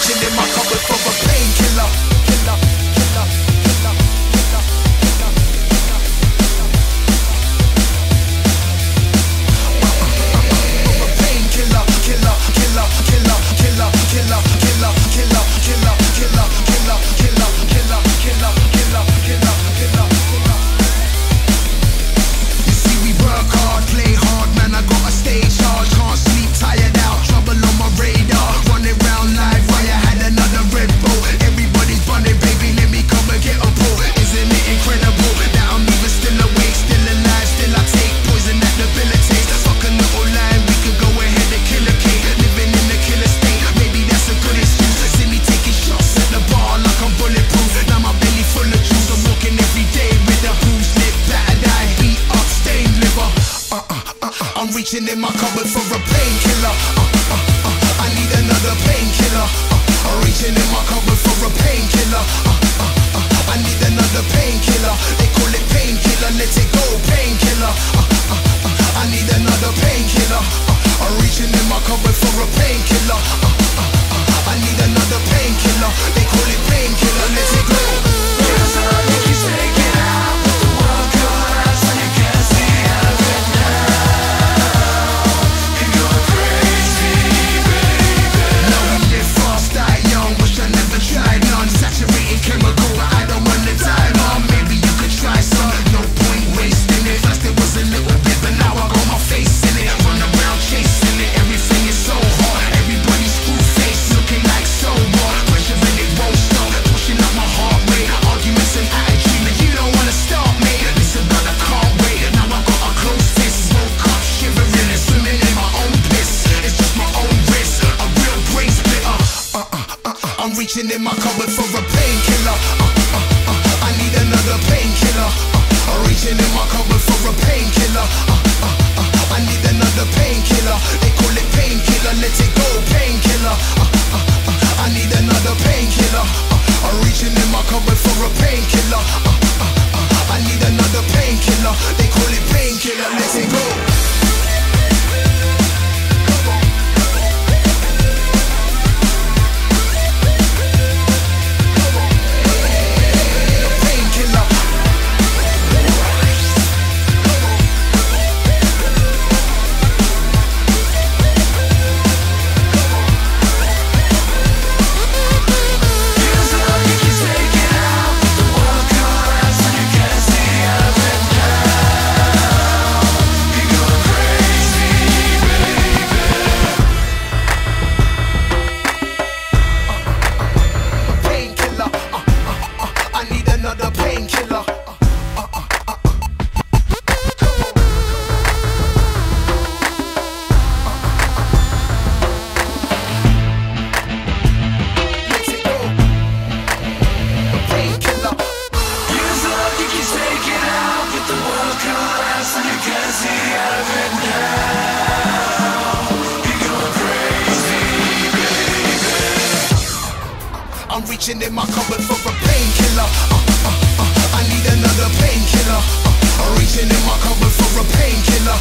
reaching in my cupboard for a painkiller. Killer, killer, killer, killer, killer, killer. Painkiller, killer, killer, killer, killer, killer, killer, killer, killer, killer, killer, killer, killer, killer, killer, killer, killer. You see, we work hard, play hard, man. I got a stage charge, can't sleep, tired out, trouble on my radar, running round live. Why I had another Red Bull? Everybody's bunning, baby. Let me come and get a pull. Isn't it incredible that I'm even still awake, still alive, still I take poison that debilitates? Fuck a little line, we could go ahead and kill a king, living in the killer state. Maybe that's a good excuse. See me taking shots at the bar like I'm bulletproof. Now my belly full of juice. I'm walking every day with a bruised lip, battered eye, beat up, stained liver. I'm reaching in my cupboard for a painkiller. I need another painkiller. I'm reaching in my cupboard for a painkiller. I need another painkiller. They call it painkiller, let it go, painkiller. I need another painkiller. I'm reaching in my cupboard for a painkiller. I need another painkiller. They call it painkiller, let it go. Cause I need you take it out, but the world collapse and you can't see out of it now. You're crazy, baby. Now we live fast, die young, wish I never tried none. Saturated chemical, I don't wanna die, mom. Maybe you could try some, no point wasting it. First it was a little bit, but now I got my face in it. Run around chasing it, everything is so hard. Everybody's screw face, looking like so what? Pressure and it won't stop, pushing up my heart rate. Arguments and attitude, and you don't wanna stop me. Listen, but I can't wait, now I got a close fist. Woke up shivering and swimming in my own piss. It's just my own wrist, a real brain splitter. I'm reaching in my cupboard for a painkiller. I need another painkiller. I'm reaching in my cupboard for a painkiller. I need another painkiller. They call it painkiller, let it go, painkiller. I need another painkiller. I'm reaching in my cupboard for a painkiller. I need another painkiller. They call it painkiller, let it go. I'm reaching in my cupboard for a painkiller. I need another painkiller. I'm reaching in my cupboard for a painkiller.